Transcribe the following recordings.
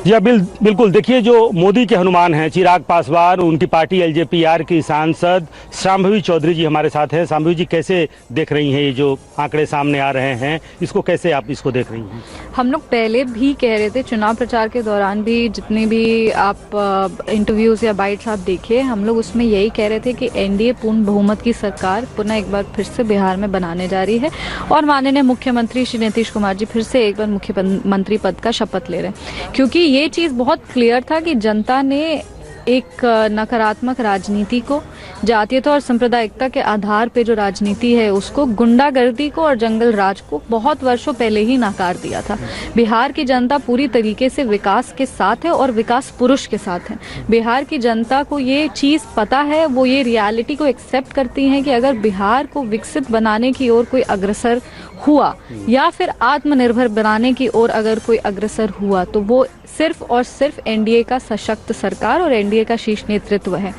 जी बिल्कुल। देखिए, जो मोदी के हनुमान हैं चिराग पासवान, उनकी पार्टी एलजेपीआर की सांसद शांभवी चौधरी जी हमारे साथ हैं। शांभवी जी, कैसे देख रही हैं ये जो आंकड़े सामने आ रहे हैं, इसको कैसे आप इसको देख रही हैं? हम लोग पहले भी कह रहे थे, चुनाव प्रचार के दौरान भी जितने भी आप इंटरव्यूज या बाइट्स आप देखिए, हम लोग उसमें यही कह रहे थे कि एनडीए पूर्ण बहुमत की सरकार पुनः एक बार फिर से बिहार में बनाने जा रही है और माननीय मुख्यमंत्री श्री नीतीश कुमार जी फिर से एक बार मुख्यमंत्री पद का शपथ ले रहे हैं। क्योंकि ये चीज बहुत क्लियर था कि जनता ने एक नकारात्मक राजनीति को, जातीयता और सांप्रदायिकता के आधार पे जो राजनीति है उसको, गुंडागर्दी को और जंगल राज को बहुत वर्षों पहले ही नकार दिया था। बिहार की जनता पूरी तरीके से विकास के साथ है और विकास पुरुष के साथ है। बिहार की जनता को ये चीज पता है, वो ये रियलिटी को एक्सेप्ट करती है कि अगर बिहार को विकसित बनाने की ओर कोई अग्रसर हुआ या फिर आत्मनिर्भर बनाने की ओर अगर कोई अग्रसर हुआ तो वो सिर्फ और सिर्फ एनडीए का सशक्त सरकार और एनडीए का शीर्ष नेतृत्व है।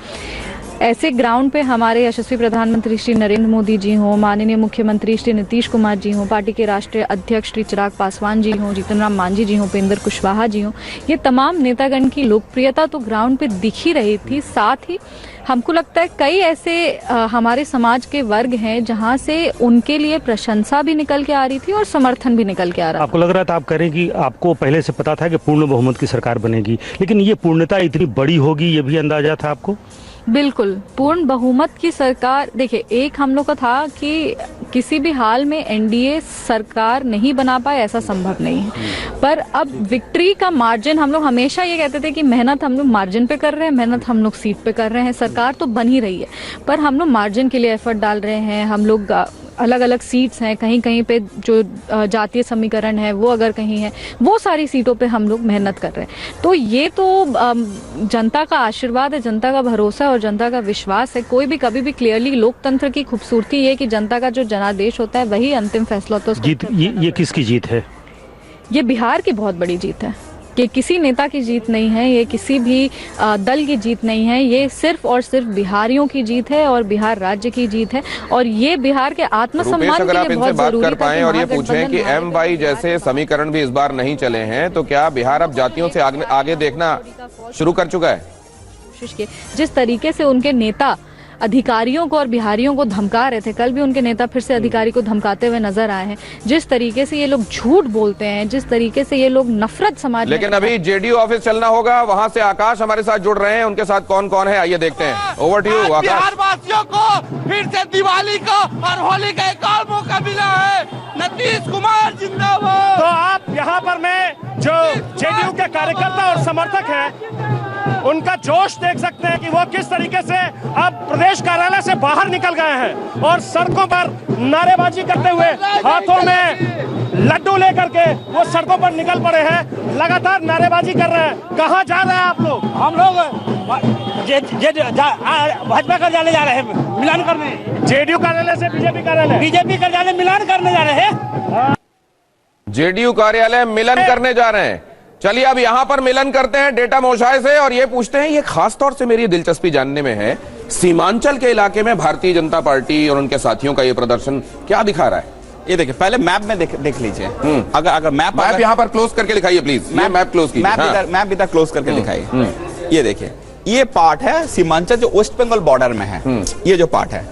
ऐसे ग्राउंड पे हमारे यशस्वी प्रधानमंत्री श्री नरेंद्र मोदी जी हों, माननीय मुख्यमंत्री श्री नीतीश कुमार जी हों, पार्टी के राष्ट्रीय अध्यक्ष श्री चिराग पासवान जी हों, जीतन राम मांझी जी हों, उपेंद्र कुशवाहा जी हों, ये तमाम नेतागण की लोकप्रियता तो ग्राउंड पे दिख ही रही थी। साथ ही हमको लगता है कई ऐसे हमारे समाज के वर्ग हैं जहां से उनके लिए प्रशंसा भी निकल के आ रही थी और समर्थन भी निकल के आ रहा था। आपको लग रहा था, आप कह रहे हैं कि आपको पहले से पता था कि पूर्ण बहुमत की सरकार बनेगी, लेकिन ये पूर्णता इतनी बड़ी होगी ये भी अंदाजा था आपको? बिल्कुल, पूर्ण बहुमत की सरकार, देखिए, एक हम लोग का था कि किसी भी हाल में एनडीए सरकार नहीं बना पाए, ऐसा संभव नहीं है। पर अब विक्ट्री का मार्जिन, हम लोग हमेशा ये कहते थे कि मेहनत हम लोग मार्जिन पे कर रहे हैं, मेहनत हम लोग सीट पे कर रहे हैं, सरकार तो बन ही रही है, पर हम लोग मार्जिन के लिए एफर्ट डाल रहे हैं। हम लोग अलग अलग सीट्स हैं, कहीं कहीं पे जो जातीय समीकरण है वो अगर कहीं है, वो सारी सीटों पे हम लोग मेहनत कर रहे हैं। तो ये तो जनता का आशीर्वाद है, जनता का भरोसा और जनता का विश्वास है। कोई भी कभी भी क्लियरली, लोकतंत्र की खूबसूरती ये कि जनता का जो जनादेश होता है वही अंतिम फैसला होता है। जीत ये किसकी जीत है? ये बिहार की बहुत बड़ी जीत है। ये किसी नेता की जीत नहीं है, ये किसी भी दल की जीत नहीं है, ये सिर्फ और सिर्फ बिहारियों की जीत है और बिहार राज्य की जीत है। और ये बिहार के आत्मसम्मान के लिए बहुत जरूरी कर पाएं और ये पूछें कि एम-वाई जैसे समीकरण भी इस बार नहीं चले हैं, तो क्या बिहार अब जातियों से आगे देखना शुरू कर चुका है? जिस तरीके से उनके नेता अधिकारियों को और बिहारियों को धमका रहे थे, कल भी उनके नेता फिर से अधिकारी को धमकाते हुए नजर आए हैं। जिस तरीके से ये लोग झूठ बोलते हैं, जिस तरीके से ये लोग नफरत समाज। लेकिन अभी जेडीयू ऑफिस चलना होगा, वहां से आकाश हमारे साथ जुड़ रहे हैं, उनके साथ कौन कौन है आइए देखते हैं। ओवर टू यू आकाश। बिहार वासियों को फिर से दिवाली को और होली का एक और मौका मिला है। नीतीश कुमार जिंदाबाद। तो आप यहाँ पर मैं जो जेडीयू के कार्यकर्ता और समर्थक हैं उनका जोश देख सकते हैं कि वो किस तरीके से अब प्रदेश कार्यालय से बाहर निकल गए हैं और सड़कों पर नारेबाजी करते हुए, हाथों में लड्डू लेकर के वो सड़कों पर निकल पड़े हैं, लगातार नारेबाजी कर रहे हैं। कहाँ जा रहे हैं आप लोग? हम लोग भाजपा कार्यालय जा रहे हैं, मिलान करने। जेडीयू कार्यालय से बीजेपी कार्यालय मिलान करने जा रहे हैं। जेडीयू कार्यालय मिलन करने जा रहे हैं। चलिए अब यहां पर मिलन करते हैं डेटा मोशाय से और ये पूछते हैं, ये खास तौर से मेरी दिलचस्पी जानने में है, सीमांचल के इलाके में भारतीय जनता पार्टी और उनके साथियों का ये प्रदर्शन क्या दिखा रहा है? ये देखिए, पहले मैप में देख लीजिए। अगर मैप यहां पर क्लोज करके दिखाइए प्लीज। मैप क्लोज कीजिए। मैप इधर क्लोज करके दिखाइए। ये देखिए, ये पार्ट है सीमांचल जो वेस्ट बंगाल बॉर्डर में है। ये जो पार्ट है,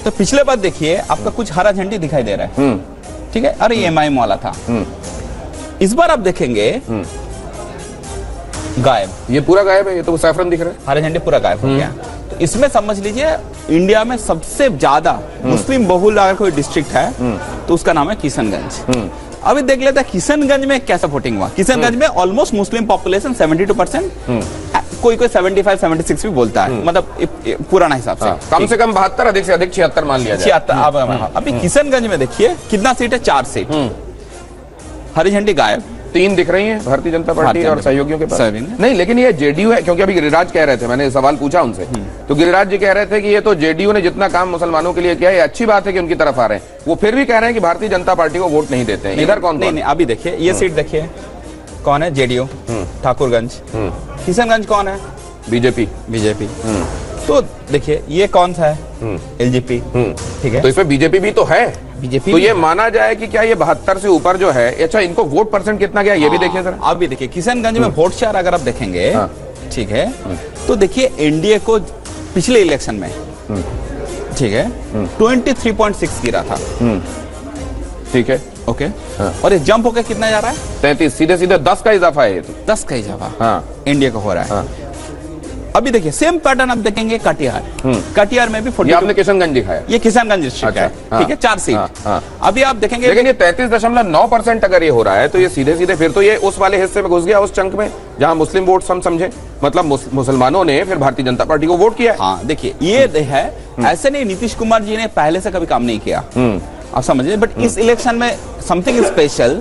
तो पिछले बार देखिए आपका कुछ हरा झंडी दिखाई दे रहा है, ठीक है, अरे एमआईएम वाला था। इस बार आप देखेंगे गायब, ये पूरा गायब है। ये तो सैफरन दिख रहा है, हरे झंडे पूरा गायब हो गया। तो इसमें समझ लीजिए इंडिया में सबसे ज्यादा मुस्लिम बहुल अगर कोई डिस्ट्रिक्ट है तो उसका नाम है किशनगंज। अभी देख लेते हैं किशनगंज में कैसा वोटिंग हुआ। किशनगंज में ऑलमोस्ट मुस्लिम पॉपुलेशन 72%, कोई 75-76 भी बोलता है, मतलब पुराना हिसाब से। कम से कम 72, अधिक से अधिक 76 मान लिया जाए। 76। अभी किशनगंज में देखिए कितना सीट है, 4 सीट। हरी झंडी गायब, 3 दिख रही हैं भारतीय जनता पार्टी और सहयोगियों के पास। नहीं, लेकिन ये जेडीयू है, क्योंकि अभी गिरिराज कह रहे थे, मैंने सवाल पूछा उनसे, तो गिरिराज जी कह रहे थे कि ये तो जेडीयू ने जितना काम मुसलमानों के लिए किया है, अच्छी बात है कि उनकी तरफ आ रहे हैं। वो फिर भी कह रहे हैं कि भारतीय जनता पार्टी को वोट नहीं देते हैं। इधर कौन? नहीं, अभी देखिए ये सीट देखिए कौन है, जेडीयू ठाकुरगंज। किशनगंज कौन है? बीजेपी। तो देखिए ये कौन सा है, एलजेपी, ठीक है, तो इसमें बीजेपी भी तो है। बीजेपी तो ये माना जाए कि क्या ये 72 से ऊपर जो है, अच्छा इनको वोट परसेंट कितना गया ये भी देखिए सर। आप भी देखिए किशनगंज में वोट शेयर अगर आप देखेंगे, ठीक है, तो देखिए एनडीए को पिछले इलेक्शन में, ठीक है, 23.6 गिरा था, ठीक है, ओके, और ये जंप होकर कितना जा रहा है, 33, सीधे सीधे 10 का इजाफा है ये तो। 10 का इजाफा इंडिया का हो रहा है। अभी देखिए सेम पैटर्न आप देखेंगे कटिहार, कटिहार में भी 40, आपने किशनगंज दिखाया, ये किशनगंज डिस्ट्रिक्ट है, ठीक है, 4 सीट। अभी आप देखेंगे, लेकिन ये 33.9% अगर ये हो रहा है तो ये सीधे सीधे फिर तो ये उस वाले हिस्से में घुस गया, उस चंक में जहां मुस्लिम वोट हम समझे, मतलब मुसलमानों ने फिर भारतीय जनता पार्टी को वोट किया। हाँ देखिए ये है, ऐसे नहीं नीतीश कुमार जी ने पहले से कभी काम नहीं किया, आप समझिए, बट इस इलेक्शन में समथिंग स्पेशल,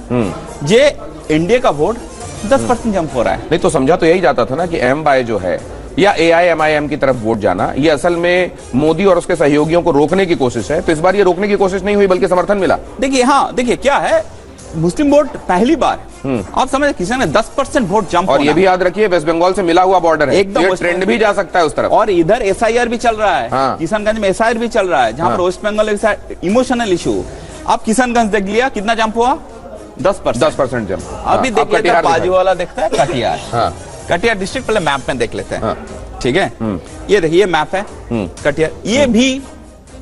ये इंडिया का वोट 10% जंप हो रहा है। नहीं तो समझा तो यही जाता था ना कि एम बाय जो है या AIMIM की तरफ वोट जाना, ये असल में मोदी और उसके सहयोगियों को रोकने की कोशिश है। तो इस बार ये रोकने की कोशिश नहीं हुई बल्कि समर्थन मिला। देखिए हाँ देखिए क्या है, मुस्लिम वोट पहली बार आप समझ, किसी ने 10% वोट जंप, और ये भी याद रखिए वेस्ट बंगाल से मिला हुआ बॉर्डर है, एकदम ट्रेंड भी जा सकता है उस तरफ। और इधर SIR भी चल रहा है, हाँ। किशनगंज में SIR भी चल रहा है, जहां पर वेस्ट बंगाल इमोशनल इशू। आप किशनगंज देख लिया कितना जंप हुआ, 10% जंप। अभी देख लेते हैं, बाजू वाला देखता है कटिहार, कटिहार डिस्ट्रिक्ट पहले मैप में देख लेते हैं, ठीक है, ये देखिए ये मैप है कटिहार, ये भी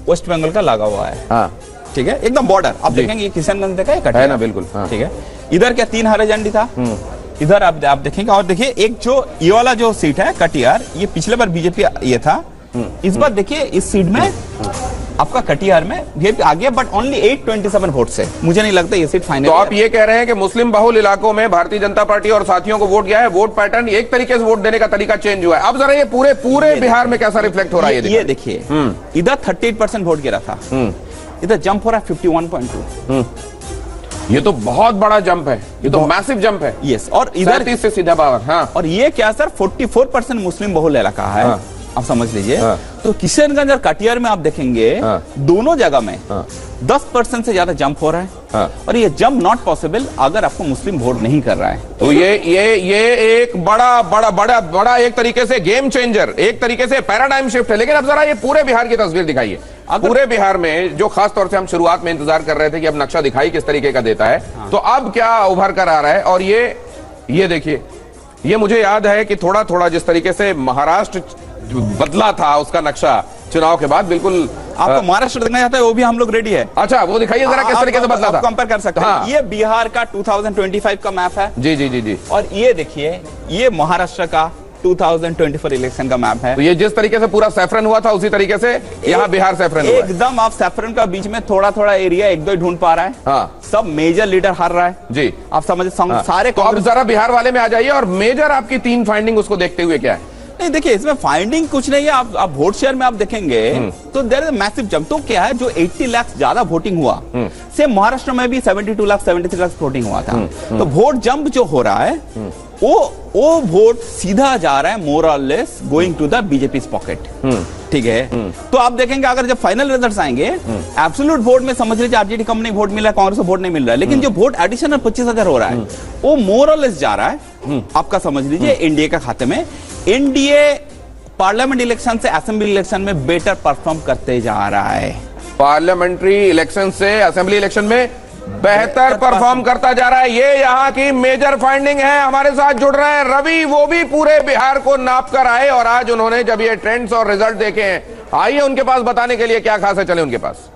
वेस्ट बंगाल का लगा हुआ है, ठीक है, एकदम बॉर्डर। आप देखेंगे ये किशनगंज देखा है कटिहार, है ना, बिल्कुल, ठीक है। इधर क्या 3 हरे झंडी था, इधर आप देखेंगे, और देखिए एक जो ये वाला जो सीट है कटिहार, ये पिछले बार बीजेपी ये था, इस बार देखिए इस सीट में आपका कटिहार में बीजेपी आ गया, बट ओनली 827 वोट से, मुझे नहीं लगता ये सीट फाइनल। तो आप ये कह रहे हैं कि मुस्लिम बहुल इलाकों में भारतीय जनता पार्टी और साथियों को वोट गया है, वोट पैटर्न एक तरीके से वोट देने का तरीका चेंज हुआ है। अब जरा ये पूरे बिहार में कैसा रिफ्लेक्ट हो रहा है ये देखिए, इधर 38% वोट गिरा था, इधर जंप हो रहा है 51.2। ये तो बहुत बड़ा जंप है, ये तो मैसिव जंप है। यस, और इधर 30 से सीधा 52। हाँ, और ये क्या सर 44% मुस्लिम बहुल इलाका है, आप समझ लीजिए। तो किशनगंज और कटिहार में आप देखेंगे दोनों जगह में 10% से ज्यादा जंप हो रहा है, और ये जंप नॉट पॉसिबल अगर आपको मुस्लिम वोट नहीं कर रहा है। तो ये एक बड़ा एक तरीके से गेम चेंजर, एक तरीके से पैराडाइम शिफ्ट है। लेकिन अब जरा ये पूरे बिहार की तस्वीर दिखाइए, पूरे बिहार में जो खास तौर से हम शुरुआत में इंतजार कर रहे थे कि अब नक्शा दिखाई किस तरीके का देता है, तो अब क्या उभर कर आ रहा है। और ये देखिए, ये मुझे याद है कि थोड़ा थोड़ा जिस तरीके से महाराष्ट्र बदला था उसका नक्शा चुनाव के बाद, बिल्कुल। आपको महाराष्ट्र देखना चाहते हैं, वो भी हम लोग रेडी है। अच्छा, वो दिखाइए जरा किस तरीके से बदला था, कंपेयर कर सकते हैं। ये बिहार का 2025 का मैप है, जी। और ये देखिए ये महाराष्ट्र का 2024 इलेक्शन का मैप है। तो ये जिस तरीके से पूरा सैफरन हुआ था उसी तरीके से यहाँ बिहार सैफरन हुआ है। एकदम आप सैफरन का बीच में थोड़ा थोड़ा एरिया एक दो ही ढूंढ पा रहा है, हाँ। सब मेजर लीडर हार रहा है जी, आप समझे, सारे। तो अब जरा बिहार वाले में आ जाइए, और मेजर आपकी 3 फाइंडिंग उसको देखते हुए क्या है। नहीं देखिए इसमें फाइंडिंग कुछ नहीं है, आप वोट शेयर में आप देखेंगे तो there is a massive jump. तो क्या है, जो 80 लाख ज्यादा वोटिंग हुआ, सेम महाराष्ट्र में भी 72 लाख 73 लाख वोटिंग हुआ था। तो वोट जंप जो हो रहा है वो वोट सीधा जा रहा है मोर और less going to the BJP pocket, ठीक है। तो आप देखेंगे अगर जब फाइनल रिजल्ट्स आएंगे, एब्सोल्यूट वोट में समझ लीजिए आरजेडी कम नहीं वोट मिला है, कांग्रेस को वोट नहीं मिल रहा है, लेकिन जो वोट एडिशनल 25,000 हो रहा है वो मोर और लेस जा रहा है आपका समझ लीजिए एनडीए का खाते में। एनडीए पार्लियामेंट इलेक्शन से असेंबली इलेक्शन में बेटर परफॉर्म करते जा रहा है, पार्लियामेंट्री इलेक्शन से असेंबली इलेक्शन में बेहतर परफॉर्म करता जा रहा है। ये यहाँ की मेजर फाइंडिंग है। हमारे साथ जुड़ रहे हैं रवि, वो भी पूरे बिहार को नाप कर आए, और आज उन्होंने जब ये ट्रेंड्स और रिजल्ट देखे हैं, आइए उनके पास बताने के लिए क्या खास है, चले उनके पास।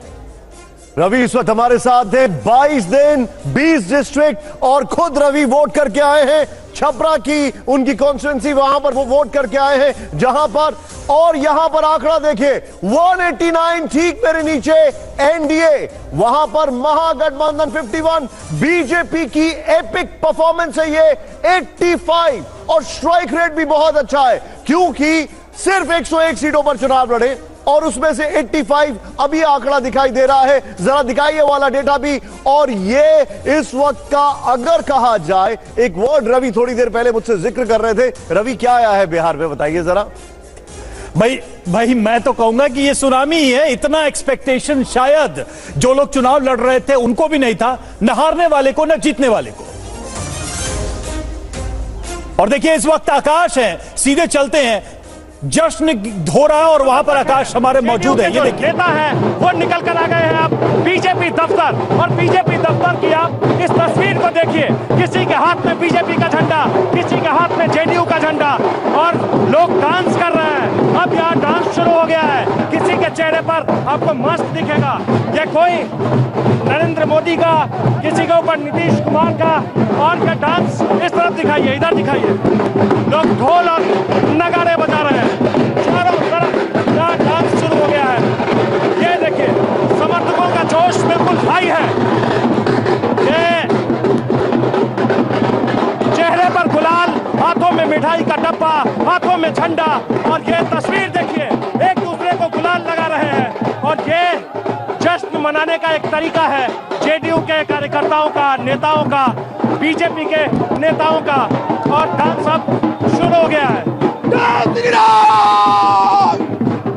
रवि इस वक्त हमारे साथ है, 22 दिन 20 डिस्ट्रिक्ट, और खुद रवि वोट करके आए हैं छपरा की उनकी कॉन्स्टिट्यूंसी, वहां पर वो वोट करके आए हैं जहां पर, और यहां पर आंकड़ा देखिए 189 ठीक मेरे नीचे एनडीए, वहां पर महागठबंधन 51, बीजेपी की एपिक परफॉर्मेंस है ये 85, और स्ट्राइक रेट भी बहुत अच्छा है क्योंकि सिर्फ 101 सीटों पर चुनाव लड़े और उसमें से 85 अभी आंकड़ा दिखाई दे रहा है। जरा दिखाइए वाला डेटा भी। और ये इस वक्त का अगर कहा जाए, एक वर्ड रवि थोड़ी देर पहले मुझसे जिक्र कर रहे थे, रवि क्या आया है बिहार में, बताइए जरा। भाई मैं तो कहूंगा कि ये सुनामी ही है। इतना एक्सपेक्टेशन शायद जो लोग चुनाव लड़ रहे थे उनको भी नहीं था, न हारने वाले को न जीतने वाले को। और देखिए इस वक्त आकाश है, सीधे चलते हैं। जश्न हो रहा है और वहां पर आकाश हमारे मौजूद है। ये नेता है वो निकल कर आ गए हैं आप बीजेपी दफ्तर, और बीजेपी दफ्तर की आप इस तस्वीर को देखिए, किसी के हाथ में बीजेपी का झंडा, किसी के हाथ में जेडीयू का झंडा, और लोग डांस कर रहे हैं। अब यहाँ डांस शुरू हो गया है, किसी के चेहरे पर आपको मास्क दिखेगा, ये कोई नरेंद्र मोदी का, किसी के ऊपर नीतीश कुमार का, और क्या डांस इस तरफ दिखाइए, इधर दिखाइए, लोग ढोल और नगाड़े बजा रहे हैं, चारों तरफ यहाँ डांस शुरू हो गया है। ये देखिए समर्थकों का जोश बिल्कुल हाई है, ये चेहरे पर गुलाल, हाथों में मिठाई का डब्बा, हाथों में झंडा, और ये तस्वीर देखिए एक दूसरे को गुलाल लगा रहे हैं। और ये जश्न मनाने का एक तरीका है जेडीयू के कार्यकर्ताओं का, नेताओं का, बीजेपी के नेताओं का, और डांस अब शुरू हो गया है। जय श्री राम,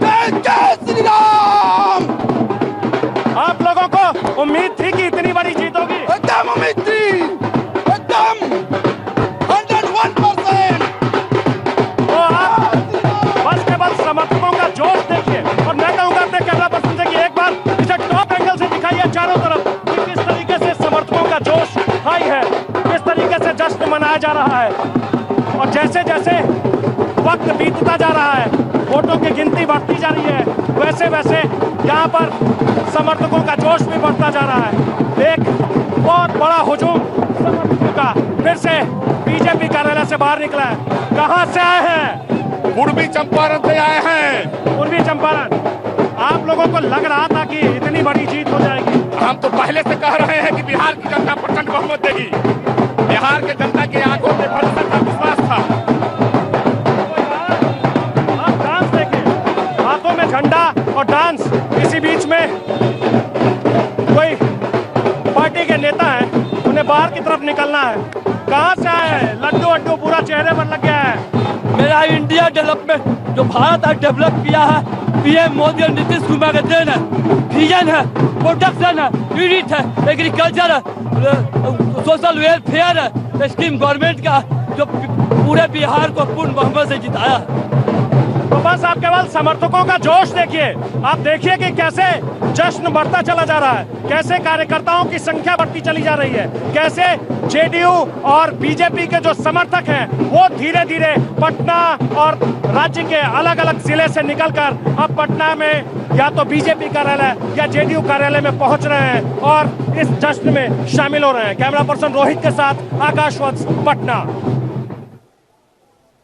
जय श्री राम। आप लोगों को उम्मीद थी कि इतनी बड़ी जीत होगी? एकदम उम्मीद थी, एकदम 101%। तो आप बस के बस समर्थकों का जोश देखिए, और मैं कहूंगा अपने कैमरा पर्सन से कि एक बार इसे टॉप एंगल से दिखाइए चारों तरफ कि किस तरीके से समर्थकों का जोश हाई है, किस तरीके से जश्न मनाया जा रहा है। और जैसे जैसे वक्त बीतता जा रहा है, वोटों की गिनती बढ़ती जा रही है, वैसे वैसे यहाँ पर समर्थकों का जोश भी बढ़ता जा रहा है। एक बहुत बड़ा हुजूम समर्थकों का फिर से बीजेपी कार्यालय से बाहर निकला है। कहाँ से आए हैं? पूर्वी चंपारण से आए हैं। पूर्वी चंपारण। आप लोगों को लग रहा था कि इतनी बड़ी जीत हो जाएगी? हम तो पहले से कह रहे हैं कि बिहार की जनता प्रचंड बहुमत देगी। बिहार के जनता की आंखों में भरोसा था, विश्वास था। आप डांस देखिए, हाथों में झंडा और डांस। इसी बीच में कोई पार्टी के नेता हैं, उन्हें बाहर की तरफ निकलना है। कहाँ से आए हैं? लड्डू वड्डू पूरा चेहरे पर लग गया है। मेरा इंडिया डेवलपमेंट जो भारत आज डेवलप किया है, पीएम मोदी और नीतीश कुमार का देन है। विजन है, प्रोडक्शन है, यूनिट है, एग्रीकल्चर है, सोशल वेलफेयर है, स्कीम गवर्नमेंट का जो पूरे बिहार को पूर्ण बहुमत से जिताया है। तो बस आप केवल समर्थकों का जोश देखिए, आप देखिए कि कैसे जश्न बढ़ता चला जा रहा है, कैसे कार्यकर्ताओं की संख्या बढ़ती चली जा रही है, कैसे जेडीयू और बीजेपी के जो समर्थक हैं वो धीरे धीरे पटना और राज्य के अलग अलग जिले से निकलकर अब पटना में या तो बीजेपी कार्यालय या जेडीयू कार्यालय में पहुंच रहे हैं और इस जश्न में शामिल हो रहे हैं। कैमरा पर्सन रोहित के साथ आकाश वत्स, पटना।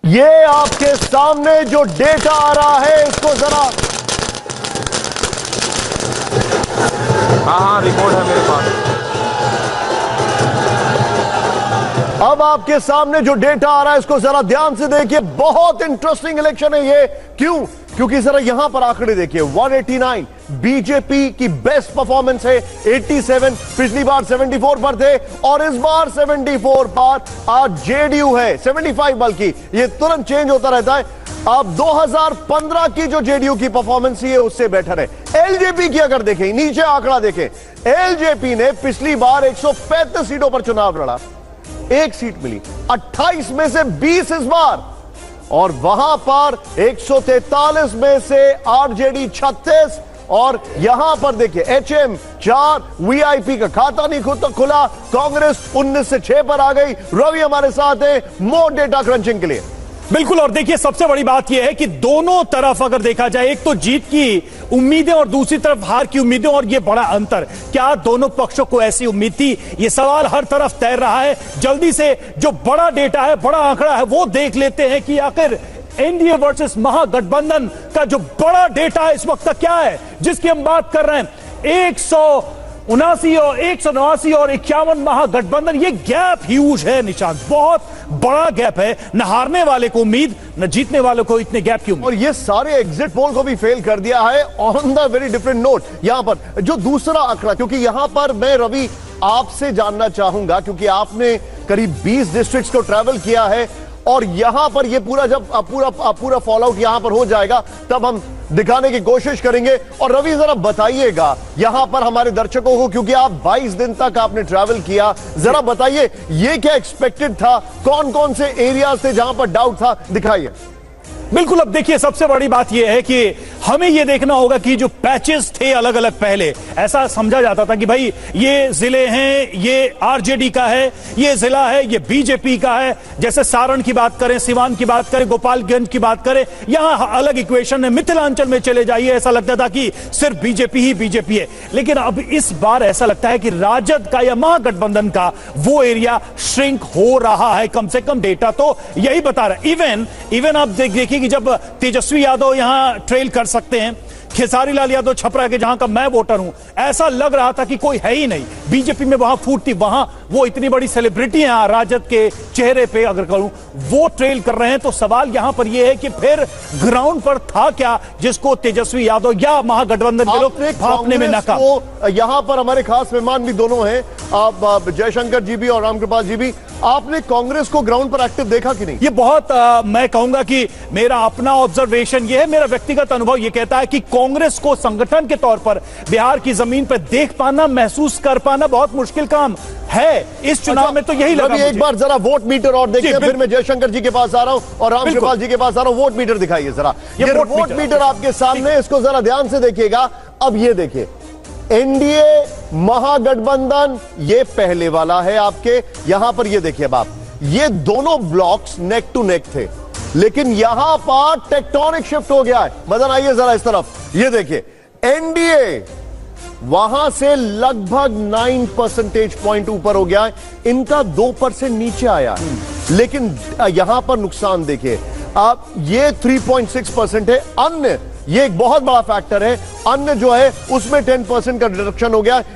ये आपके सामने जो डेटा आ रहा है इसको जरा, हाँ रिपोर्ट है मेरे पास। अब आपके सामने जो डेटा आ रहा है इसको जरा ध्यान से देखिए। बहुत इंटरेस्टिंग इलेक्शन है ये। क्यों? क्योंकि जरा यहां पर आंकड़े देखिए। 189 बीजेपी की बेस्ट परफॉर्मेंस है, 87 पिछली बार 74 पर थे और इस बार 74 पर आज जेडीयू है, 75 बल्कि ये तुरंत चेंज होता रहता है। अब 2015 की जो जेडीयू की परफॉर्मेंस है उससे बेटर है। एलजेपी की अगर देखें, नीचे आंकड़ा देखें, एलजेपी ने पिछली बार 135 सीटों पर चुनाव लड़ा, एक सीट मिली, 28 में से 20 इस बार, और वहां पर 143 में से आरजेडी 36, और यहां पर देखिए एचएम 4, वीआईपी का खाता नहीं खुला, कांग्रेस 19 से 6 पर आ गई। रवि हमारे साथ है मोर डेटा क्रंचिंग के लिए। बिल्कुल, और देखिए सबसे बड़ी बात यह है कि दोनों तरफ अगर देखा जाए, एक तो जीत की उम्मीदें और दूसरी तरफ हार की उम्मीदें, और ये बड़ा अंतर, क्या दोनों पक्षों को ऐसी उम्मीद थी? ये सवाल हर तरफ तैर रहा है। जल्दी से जो बड़ा डेटा है, बड़ा आंकड़ा है, वो देख लेते हैं कि आखिर एनडीए वर्सेस महागठबंधन का जो बड़ा डेटा है इस वक्त का क्या है, जिसकी हम बात कर रहे हैं। 179 और 189 और 51 महागठबंधन, ये गैप ह्यूज है निशांत, बहुत बड़ा गैप है। न हारने वाले को उम्मीद, न जीतने वाले को इतने गैप की उम्मीद। और ये सारे एग्जिट पोल को भी फेल कर दिया है on the very different note. यहां पर जो दूसरा आंकड़ा, क्योंकि यहां पर मैं रवि आपसे जानना चाहूंगा, क्योंकि आपने करीब 20 डिस्ट्रिक्ट्स को ट्रैवल किया है और यहां पर ये पूरा जब पूरा फॉलो आउट यहां पर हो जाएगा तब हम दिखाने की कोशिश करेंगे। और रवि जरा बताइएगा यहां पर हमारे दर्शकों को, क्योंकि आप 22 दिन तक आपने ट्रैवल किया, जरा बताइए ये क्या एक्सपेक्टेड था, कौन कौन से एरियाज थे जहां पर डाउट था, दिखाइए। बिल्कुल। अब देखिए, सबसे बड़ी बात यह है कि हमें यह देखना होगा कि जो पैचेस थे अलग अलग, पहले ऐसा समझा जाता था कि भाई ये जिले हैं, ये आरजेडी का है, ये जिला है, ये बीजेपी का है। जैसे सारण की बात करें, सिवान की बात करें, गोपालगंज की बात करें, यहां अलग इक्वेशन है। मिथिलांचल में चले जाइए, ऐसा लगता था कि सिर्फ बीजेपी ही बीजेपी है। लेकिन अब इस बार ऐसा लगता है कि राजद का या महागठबंधन का वो एरिया श्रिंक हो रहा है, कम से कम डेटा तो यही बता रहा है। इवन आप देखिए कि जब तेजस्वी यादव यहां ट्रेल कर सकते हैं, खेसारी लाल यादव छपरा के जहां का मैं वोटर हूं, ऐसा लग रहा था कि कोई है ही नहीं। बीजेपी में वहां फूट थी, वहां वो इतनी बड़ी सेलिब्रिटी हैं राजद के चेहरे पे अगर कहूं, वो ट्रेल कर रहे हैं। तो सवाल यहां पर यह है कि फिर ग्राउंड पर था क्या जिसको तेजस्वी यादव या महागठबंधन के लोग भापने में नाकाम। यहां पर हमारे खास मेहमान भी दोनों हैं, आप जयशंकर जी भी और रामकृपाल जी भी। आपने कांग्रेस को ग्राउंड पर एक्टिव देखा कि नहीं? ये बहुत मैं कहूंगा कि मेरा अपना ऑब्जर्वेशन ये है, मेरा व्यक्तिगत अनुभव ये कहता है कि कांग्रेस को संगठन के तौर पर बिहार की जमीन पर देख पाना, महसूस कर पाना बहुत मुश्किल काम है इस चुनाव में। तो यही लगा एक बार जरा वोट मीटर और देखिए, फिर मैं जयशंकर जी के पास आ रहा हूं और रामकृपाल जी के पास आ रहा हूं। वोट मीटर दिखाइए जरा, ये वोट मीटर आपके सामने, इसको जरा ध्यान से देखिएगा। अब ये देखिए, एनडीए महागठबंधन ये पहले वाला है आपके। यहां पर ये देखिए बाप, ये दोनों ब्लॉक्स नेक टू नेक थे, लेकिन यहां पर टेक्टोनिक शिफ्ट हो गया है। मदन आइए जरा इस तरफ, ये देखिए एनडीए वहां से लगभग 9 परसेंटेज पॉइंट ऊपर हो गया है, इनका 2% नीचे आया है। लेकिन यहां पर नुकसान देखिए आप, ये 3.6% है। अन्य, ये एक बहुत बड़ा फैक्टर है, अन्य जो है उसमें 10% का रिडक्शन हो गया।